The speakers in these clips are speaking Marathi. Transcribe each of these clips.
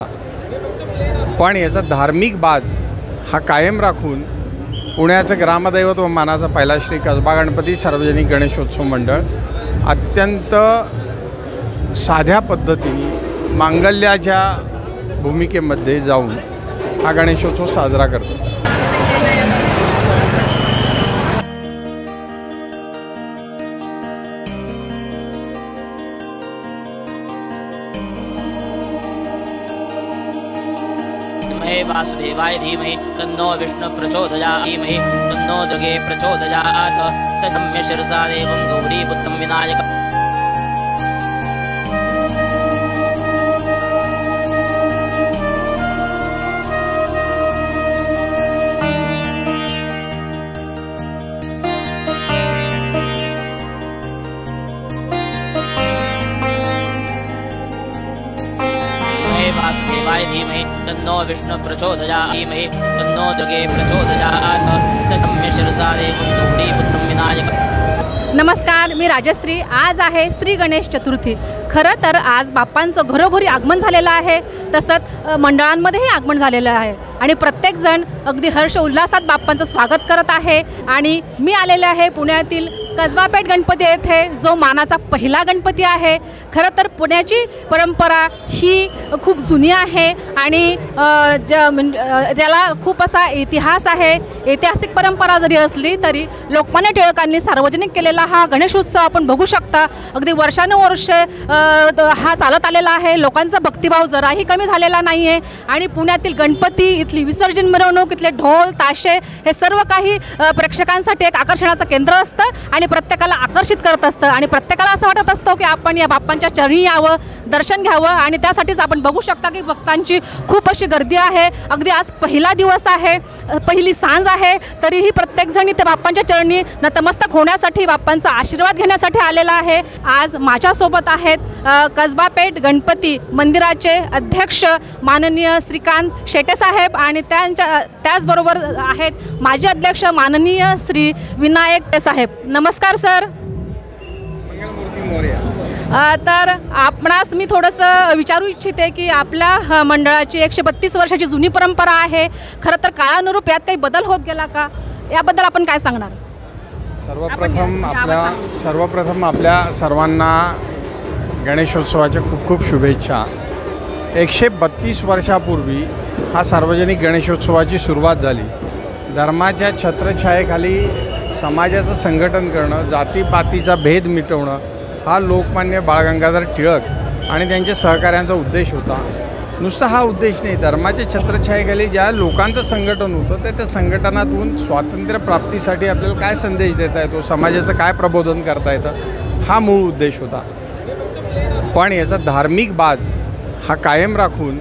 पण याचा धार्मिक बाज हा कायम राखून पुण्याचं ग्रामदैवत व मानाचा पहिला श्री कसबा गणपती सार्वजनिक गणेशोत्सव मंडळ अत्यंत साध्या पद्धतीने मांगल्याच्या भूमिकेमध्ये जाऊन हा गणेशोत्सव साजरा करतो। वासुदेवाय धीमहि तन्नो विष्णु प्रचोदयात् धीमहि तन्नो दुर्गे प्रचोदयात् ससम्य शिरसा देवं गौरीपुत्रं विनायकम्। वासुदेवाय धीमहि तन्नो विष्णु प्रचोदयात् धीमहि तन्नो दुर्गे प्रचोदयात् ससम्य शिरसा देवं गौरीपुत्रं विनायकम्। नमस्कार, मी राजश्री। आज आहे श्री गणेश चतुर्थी। खरं तर आज बाप्पांचं घरोघरी आगमन झालेलं आहे, तसंच मंडळांमध्येही आगमन झालेलं आहे आणि प्रत्येकजण अगदी हर्ष उल्हासात बाप्पांचं स्वागत करत आहे। आणि मी आलेले आहे पुण्यातील कसबापेठ गणपती येथे, जो मानाचा पहिला गणपती आहे। खरं तर पुण्याची परंपरा ही खूप जुनी आहे आणि ज्याला खूप असा इतिहास आहे। ऐतिहासिक परंपरा जरी असली तरी लोकमान्य टिळकांनी सार्वजनिक केलेला हा गणेशोत्सव आपण बघू शकता। अगदी वर्षानुवर्ष हा चालत आलेला आहे। लोकांचा भक्तिभाव जराही कमी झालेला नाही आहे आणि पुण्यातील गणपती, इथली विसर्जन मिरवणूक, इथले ढोल ताशे हे सर्व काही प्रेक्षकांसाठी एक आकर्षणाचं केंद्र असतं आणि प्रत्येकाला आकर्षित करत असतं आणि प्रत्येकाला असं वाटत असतं की आपण या बाप्पांच्या चरणी यावं, दर्शन घ्यावं आणि त्यासाठीच आपण बघू शकता की भक्तांची खूप अशी गर्दी आहे। अगदी आज पहिला दिवस आहे, पहिली सांज आहे, तरीही प्रत्येकजण त्या बाप्पांच्या चरणी नतमस्तक होण्यासाठी, बाप्पांचा आशीर्वाद घेण्यासाठी आलेला आहे। आज माझ्यासोबत आहेत कसबापेठ गणपती मंदिराचे अध्यक्ष माननीय श्रीकांत शेटे साहेब आणि त्याचबरोबर आहेत माजी अध्यक्ष माननीय श्री विनायक साहेब। नमस्कार सर। तर आपणास मी थोडंसं विचारू इच्छिते की आपल्या मंडळाची 132 वर्षाची जुनी परंपरा आहे। खरं तर काळानुरूप यात काही बदल होत गेला का, याबद्दल आपण काय सांगणार? सर्वप्रथम आपल्या सर्वांना गणेशोत्सवाच्या खूप खूप शुभेच्छा। 132 वर्षापूर्वी हा सार्वजनिक गणेशोत्सवाची सुरुवात झाली। धर्माच्या छत्रछायेखाली समाजाचं संघटन करणं, जातीपातीचा भेद मिटवणं हा लोकमान्य बाळ गंगाधर टिळक आणि त्यांच्या सहकाऱ्यांचा उद्देश होता। नुसता हा उद्देश नाही, धर्माच्या छत्रछायेखाली ज्या लोकांचं संघटन होतं त्या संघटनातून स्वातंत्र्य प्राप्तीसाठी आपल्याला काय संदेश देता येतो, समाजाचं काय प्रबोधन करता येतं, हा मूळ उद्देश होता। पण याचा धार्मिक बाज हा कायम राखून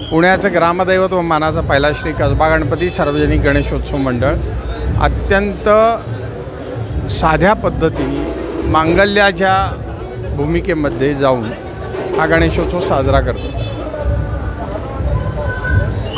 पुण्याचं ग्रामदैवत व मानाचा पहिला श्री कसबा गणपती सार्वजनिक गणेशोत्सव मंडळ अत्यंत साध्या पद्धतीने मांगल्याच्या भूमिकेमध्ये जाऊन हा गणेशोत्सव साजरा करतो।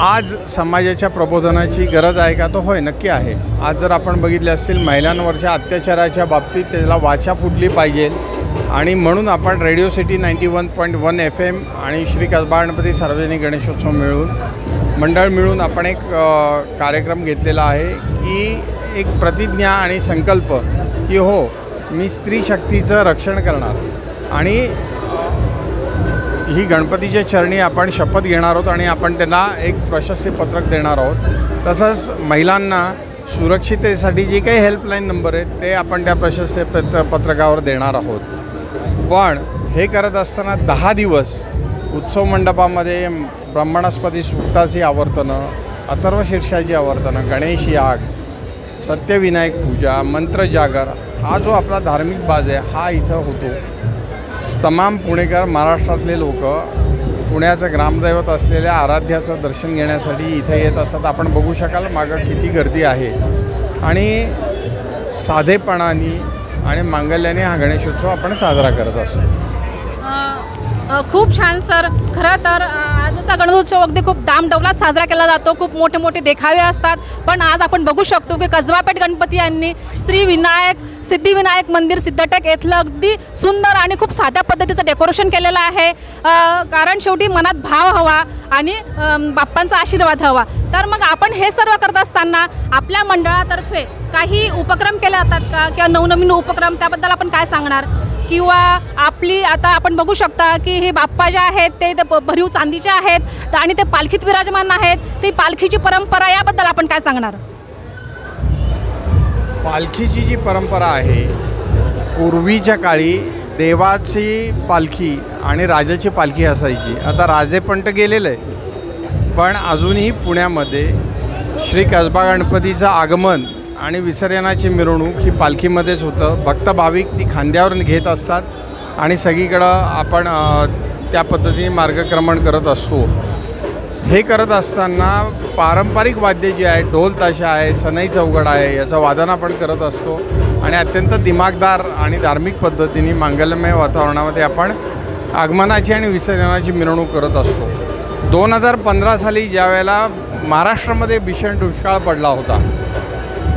आज समाजाच्या प्रबोधनाची गरज आहे का? तो होय, नक्की आहे। आज जर आपण बघितले असतील महिलांवरच्या अत्याचाराच्या बाबतीत त्याला वाचा फुटली पाहिजे आणि म्हणून आपण रेडिओ सिटी 91.1 FM आणि श्री कसबा गणपती सार्वजनिक गणेशोत्सव मंडळ मिळून आपण एक कार्यक्रम घेतलेला आहे की एक प्रतिज्ञा आणि संकल्प की हो, मी स्त्री शक्तीचं रक्षण करणार आणि ही गणपतीच्या चरणी आपण शपथ घेणार आहोत आणि आपण त्यांना एक प्रशस्ती पत्रक देणार आहोत। तसंच महिलांना सुरक्षिततेसाठी जे काही हेल्पलाईन नंबर आहेत ते आपण त्या प्रशस्ती पत्रकावर देणार आहोत। पण हे करत असताना 10 दिवस उत्सव मंडपामध्ये ब्रह्मणस्पती सूक्ताची आवर्तनं, अथर्वशीर्षाची आवर्तनं, गणेश याग, सत्यविनायक पूजा, मंत्र जागर हा जो आपला धार्मिक बाज आहे हा इथं होतो। तमाम पुणेकर, महाराष्ट्रातले लोक पुण्याचं ग्रामदैवत असलेल्या आराध्याचं दर्शन घेण्यासाठी इथे येत असतात। आपण बघू शकाल मागं किती गर्दी आहे आणि साधेपणाने आणि मांगल्याने हा गणेशोत्सव आपण साजरा करत असतो। खूप छान सर। खरं तर आजचा गणेशोत्सव अगदी खूप दामडौलात साजरा केला जातो, खूप मोठे मोठे देखावे असतात, पण आज आपण बघू शकतो की कसबापेठ गणपती यांनी श्री विनायक सिद्धिविनायक मंदिर सिद्धटेक येथलं अगदी सुंदर आणि खूप साध्या पद्धतीचं डेकोरेशन केलेलं आहे, कारण शेवटी मनात भाव हवा आणि बाप्पांचा आशीर्वाद हवा। तर मग आपण हे सर्व करत असताना आपल्या मंडळातर्फे काही उपक्रम केले जातात का, किंवा नवनवीन उपक्रम त्याबद्दल आपण काय सांगणार? किंवा आपली आता आपण बघू शकता की हे बाप्पा जे आहेत ते भरीव चांदीचे आहेत आणि ते पालखीत विराजमान आहेत, ती पालखीची परंपरा याबद्दल आपण काय सांगणार? पालखीची जी परंपरा आहे, पूर्वीच्या काळी देवाची पालखी आणि राजाची पालखी असायची। आता राजेपंट गेलेलं आहे, पण अजूनही पुण्यामध्ये श्री कसबा गणपतीचं आगमन आणि विसर्जनाची मिरवणूक ही पालखीमध्येच होतं। भक्त भाविक ती खांद्यावर घेत असतात आणि सगळीकडं आपण त्या पद्धतीने मार्गक्रमण करत असतो। हे करत असताना पारंपरिक वाद्य जे आहे, ढोल ताशा आहे, सनई चौघड आहे, याचं वादन आपण करत असतो आणि अत्यंत दिमागदार आणि धार्मिक पद्धतीने मंगलमय वातावरणामध्ये आपण आगमनाची आणि विसर्जनाची मिरवणूक करत असतो। 2015 साली ज्यावेळेला महाराष्ट्रामध्ये भीषण दुष्काळ पडला होता,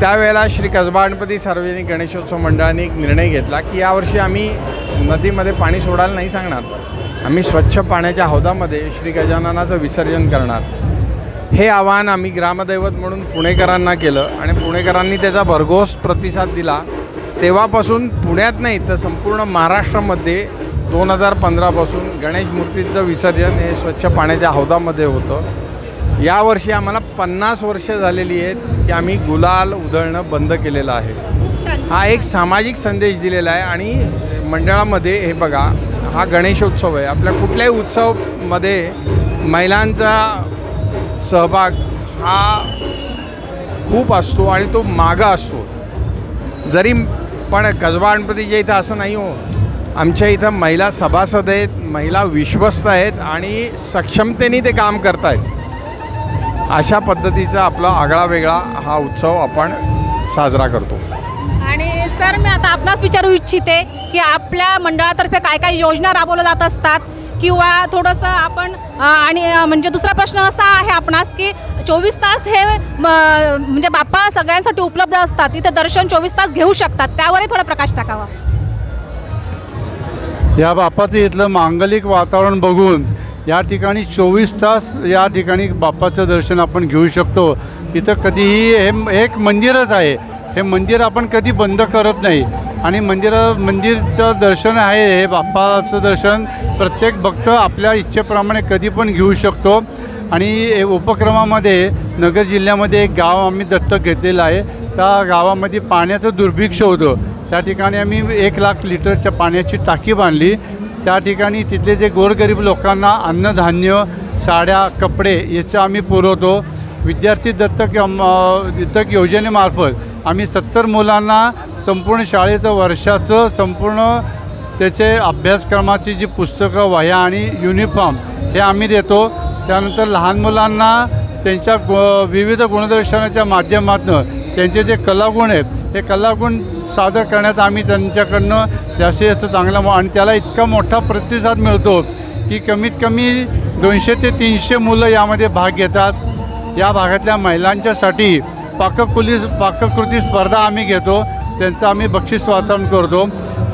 त्यावेळेला श्री कसबा गणपती सार्वजनिक गणेशोत्सव मंडळाने एक निर्णय घेतला की यावर्षी आम्ही नदीमध्ये पाणी सोडायला नाही सांगणार, आम्ही स्वच्छ पाण्याच्या हौदामध्ये श्री गजाननाचं विसर्जन करणार। हे आवाहन आम्ही ग्रामदैवत म्हणून पुणेकरांना केलं आणि पुणेकरांनी त्याचा भरघोस प्रतिसाद दिला। तेव्हापासून पुण्यात नाही तर संपूर्ण महाराष्ट्रामध्ये 2015पासून गणेश मूर्तीचं विसर्जन हे स्वच्छ पाण्याच्या हौदामध्ये होतं। यावर्षी आम्हाला 50 वर्ष झालेली आहेत की आम्ही गुलाल उधळणं बंद केलेलं आहे। हा एक सामाजिक संदेश दिलेला आहे आणि मंडळामध्ये हे बघा, हा गणेशोत्सव आहे, आपल्या कुठल्याही उत्सवमध्ये महिलांचा सहभाग हा खूप असतो आणि तो मागं असतो। जरी पण कसबा गणपतीच्या इथं असं नाही हो, आमच्या इथं महिला सभासद आहेत, महिला विश्वस्त आहेत आणि सक्षमतेने ते काम करत आहेत। अशा पद्धतीचा आपला आगळा वेगळा हा उत्सव आपण साजरा करतो। आणि सर, मी आता आपणास विचारू इच्छिते की आपल्या मंडळातर्फे काय काय योजना राबवल्या जात असतात, किंवा थोडंसं आपण आणि म्हणजे दुसरा प्रश्न असा आहे आपणास की 24 तास हे म्हणजे बाप्पा सगळ्यांसाठी उपलब्ध असतात, इथे दर्शन 24 तास घेऊ शकतात, त्यावरही थोडा प्रकाश टाकावा। या बाप्पाचं इथलं मांगलिक वातावरण बघून या ठिकाणी 24 तास या ठिकाणी बाप्पाचं दर्शन आपण घेऊ शकतो। इथं कधीही हे एक मंदिरच आहे, हे मंदिर आपण कधी बंद करत नाही आणि मंदिरचं दर्शन आहे, हे बाप्पाचं दर्शन प्रत्येक भक्त आपल्या इच्छेप्रमाणे कधी पण घेऊ शकतो। आणि उपक्रमामध्ये नगर जिल्ह्यामध्ये एक गाव आम्ही दत्तक घेतलेलं आहे, त्या गावामध्ये पाण्याचं दुर्भिक्ष होतं, त्या ठिकाणी आम्ही 1 लाख लिटरच्या पाण्याची टाकी बांधली। त्या ठिकाणी तिथले जे गोरगरीब लोकांना अन्नधान्य, साड्या, कपडे याचं आम्ही पुरवतो। विद्यार्थी दत्तक योजनेमार्फत आम्ही 70 मुलांना संपूर्ण शाळेचं वर्षाचं संपूर्ण त्याचे अभ्यासक्रमाची जी पुस्तकं, वह्या आणि युनिफॉर्म हे आम्ही देतो। त्यानंतर लहान मुलांना त्यांच्या विविध गुणदर्शनाच्या माध्यमातून त्यांचे जे कलागुण आहेत, हे कलागुण सादर करण्यात आम्ही त्यांच्याकडनं जास्तीत जास्त चांगला आणि त्याला इतका मोठा प्रतिसाद मिळतो की कमीत कमी 200 ते 300 मुलं यामध्ये भाग घेतात। या भागातल्या महिलांच्यासाठी पाककृती स्पर्धा आम्ही घेतो, त्यांचं आम्ही बक्षीस वाटप करतो।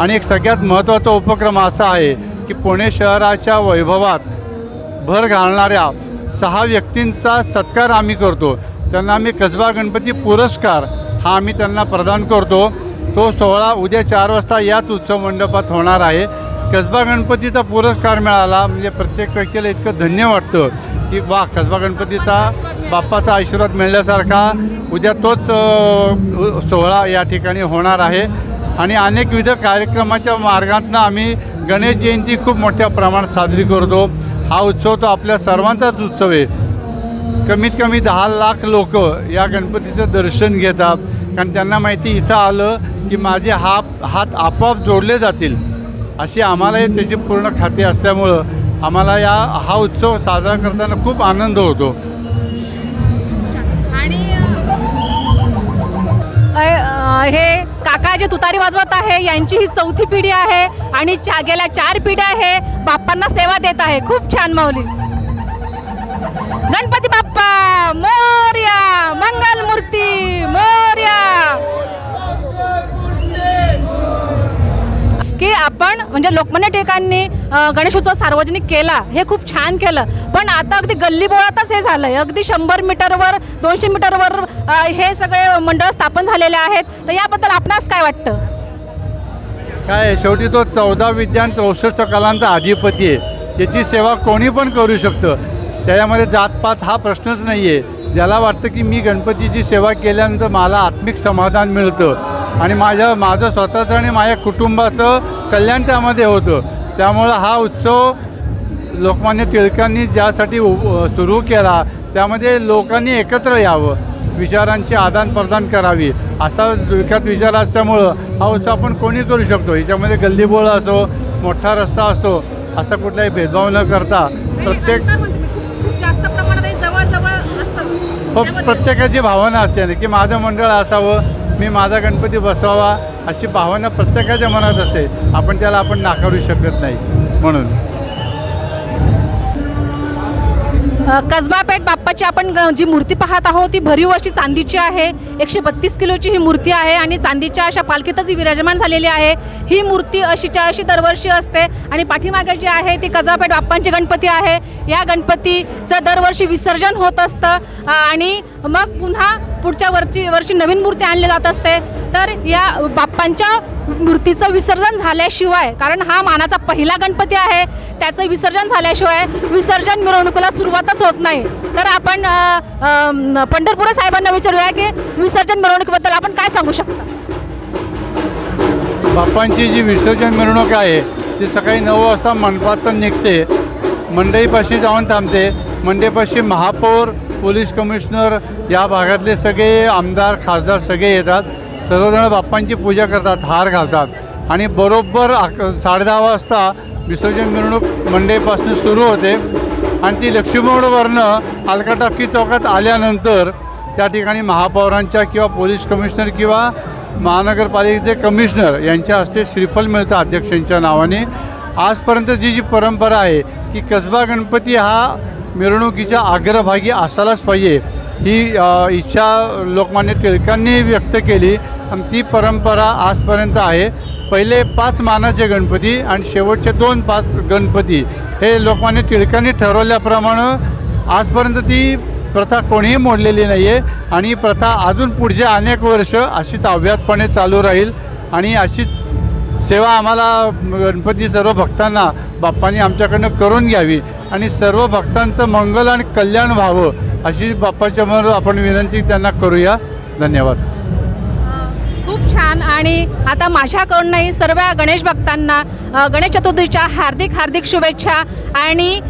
आणि एक सगळ्यात महत्त्वाचा उपक्रम असा आहे की पुणे शहराच्या वैभवात भर घालणाऱ्या 6 व्यक्तींचा सत्कार आम्ही करतो, त्यांना आम्ही कसबा गणपती पुरस्कार हा आम्ही त्यांना प्रदान करतो। तो सोहळा उद्या 4 वाजता याच उत्सव मंडपात होणार आहे। कसबा गणपतीचा पुरस्कार मिळाला म्हणजे प्रत्येक व्यक्तीला इतकं धन्य वाटतं की वा, कसबा गणपतीचा बाप्पाचा आशीर्वाद मिळण्यासारखा उद्या तोच सोहळा या ठिकाणी होणार आहे। आणि अनेकविध कार्यक्रमाच्या मार्गातून आम्ही गणेश जयंती खूप मोठ्या प्रमाणात साजरी करतो। हा उत्सव तो आपल्या सर्वांचाच उत्सव आहे। कमीत कमी 10 लाख लोक या गणपतीचं दर्शन घेतात, कारण त्यांना माहिती इथं आलं की माझे हात आपोआप जोडले जातील, अशी आम्हालाही त्याची पूर्ण खात्री असल्यामुळं आम्हाला हा उत्सव साजरा करताना खूप आनंद होतो। आणि हे काका जे तुतारी वाजवत आहे यांची ही 4थी पिढी आहे आणि गेल्या 4 पिढ्या हे बाप्पांना सेवा देत आहे। खूप छान माऊली। गणपती बाप्पा मोरया, मंगल मूर्ती मोरया। म्हणजे लोकमान्य टिळकांनी गणेशोत्सव सार्वजनिक केला, हे खूप छान केलं. पण आता अगदी गल्लीबोळातच हे झालं आहे. अगदी 100 मीटरवर 200 मीटरवर हे सगळे मंडळ स्थापन झालेले आहेत. तर याबद्दल आपणास काय वाटतं? काय शेवटी तो 14 विद्या 64 कलांचा अधिपती आहे. त्याची सेवा कोणी पण करू शकतं. त्याच्यामध्ये जातपात हा प्रश्नच नाही आहे. ज्याला वाटतं की मी गणपतीची सेवा केल्यानंतर मला आत्मिक समाधान मिळतं आणि माझं स्वतःचं आणि माझ्या कुटुंबाचं कल्याण त्यामध्ये होतं. त्यामुळं हा उत्सव लोकमान्य टिळकांनी ज्यासाठी सुरू केला त्यामध्ये लोकांनी एकत्र यावं, विचारांची आदानप्रदान करावी असा डोक्यात विचार असल्यामुळं हा उत्सव आपण कोणी करू शकतो. ह्याच्यामध्ये गल्लीबोळ असो, मोठा रस्ता असो, असा कुठलाही भेदभाव न करता प्रत्येक जास्त प्रमाणात जवळ असतं. प्रत्येकाची भावना असते ना की माझं मंडळ असावं, मी माझा गणपती बसवावा, अशी भावना प्रत्येकाच्या मनात असते. आपण त्याला नाकारू शकत नाही. म्हणून कसबा पेठ बाप्पाची आपण जी मूर्ती पाहत आहोत ती भरीव अशी चांदीची आहे. 132 किलोची ही मूर्ती आहे आणि चांदीच्या अशा पालखीतच ही विराजमान झालेली आहे. ही मूर्ती अशीच्या अशी दरवर्षी असते आणि पाठीमागे जी आहे ती कसबा पेठ बाप्पांची गणपती आहे. या गणपतीचं दरवर्षी विसर्जन होत असतं आणि मग पुन्हा पुढच्या वर्षी नवीन मूर्ती आणली जात असते. तर या बाप्पांच्या मूर्तीचं विसर्जन झाल्याशिवाय, कारण हा मानाचा पहिला गणपती आहे, त्याचं विसर्जन झाल्याशिवाय विसर्जन मिरवणुकीला सुरुवातच होत नाही. तर आपण पंढरपूर साहेबांना विचारूया की विसर्जन मिरवणुकीबद्दल आपण काय सांगू शकता? बाप्पांची जी विसर्जन मिरवणूक आहे ती सकाळी 9 वाजता मंडपातून निघते, मंडईपाशी जाऊन थांबते. मंडईपाशी महापौर, पोलीस कमिशनर, या भागातले सगळे आमदार खासदार सगळे येतात. सर्वजण बाप्पांची पूजा करतात, हार घालतात आणि बरोबर 10:30 वाजता विसर्जन मिरवणूक मंडईपासून सुरू होते आणि ती लक्ष्मीरोडवरनं अलका टाकी चौकात आल्यानंतर त्या ठिकाणी महापौरांच्या किंवा पोलीस कमिशनर किंवा महानगरपालिकेचे कमिशनर यांच्या हस्ते श्रीफल मिळतं अध्यक्षांच्या नावाने. आजपर्यंत जी परंपरा आहे की कसबा गणपती हा मिरवणुकीच्या अग्रभागी असायलाच पाहिजे, ही इच्छा लोकमान्य टिळकांनी व्यक्त केली आणि ती परंपरा आजपर्यंत आहे. पहिले 5 मानाचे गणपती आणि शेवटचे 2-5 गणपती हे लोकमान्य टिळकांनी ठरवल्याप्रमाणे आजपर्यंत ती प्रथा कोणीही मोडलेली नाही आहे आणि ही प्रथा अजून पुढचे अनेक वर्ष अशीच अव्याहतपणे चालू राहील आणि अशीच सेवा आम्हाला गणपती सर्व भक्तांना बाप्पांनी आमच्याकडनं करून घ्यावी आणि सर्व भक्तांचं मंगल आणि कल्याण व्हावं अशी बाप्पाच्यामोर आपण विनंती त्यांना करूया. धन्यवाद. खूप छान. आणि आता माझ्याकडूनही सर्व गणेश भक्तांना गणेश चतुर्थीच्या हार्दिक हार्दिक शुभेच्छा. आणि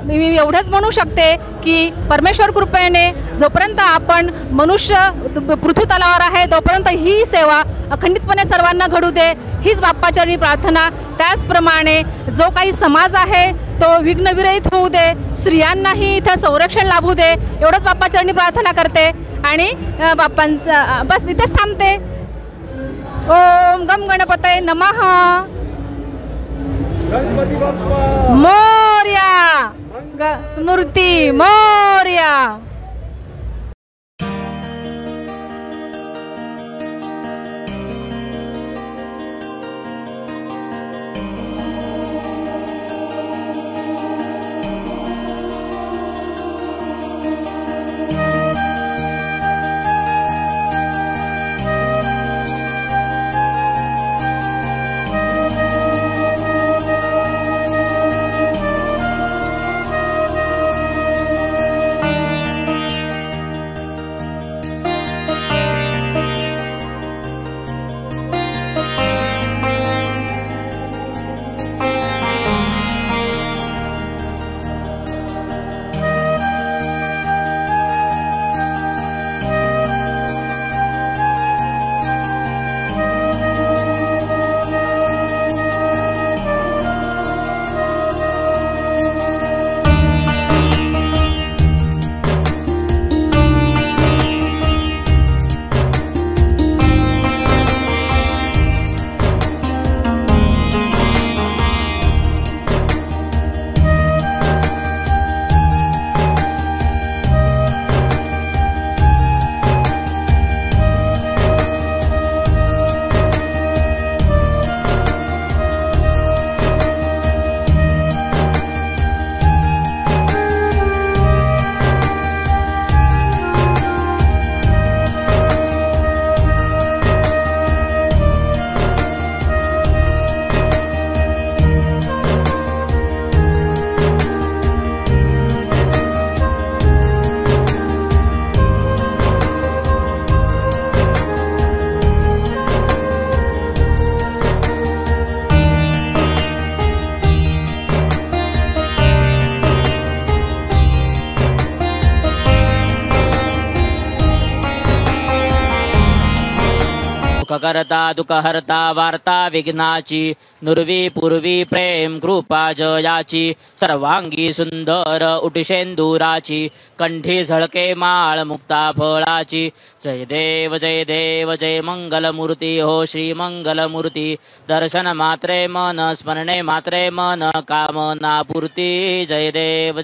मी एवढंच म्हणू शकते की परमेश्वर कृपेने जोपर्यंत आपण मनुष्य पृथ्वी तलावर आहे तोपर्यंत ही सेवा अखंडितपणे सर्वांना घडू दे, हीच बाप्पाचरणी प्रार्थना. त्याचप्रमाणे जो काही समाज आहे तो विघ्नविरहित होऊ दे, स्त्रियांनाही इथं संरक्षण लाभू दे, एवढंच बाप्पाचरणी प्रार्थना करते आणि बाप्पांचं बस इथेच थांबते. ओम गम गणपतये नमः. गणपती बाप्पा मोरया. मूर्ती मोरया. सुखकर्ता दुःखहर्ता वार्ता विघ्नाची नुर्वी पूर्वी प्रेम कृपा जयाची सर्वांगी सुंदर उटिशेंदुराची कंठी झळके माळ मुक्ता फळाची जय देव जय मंगलमूर्ती हो श्री मंगलमूर्ती दर्शन मात्रे मन स्मरणे मात्रे मन कामना पूर्ती जय देव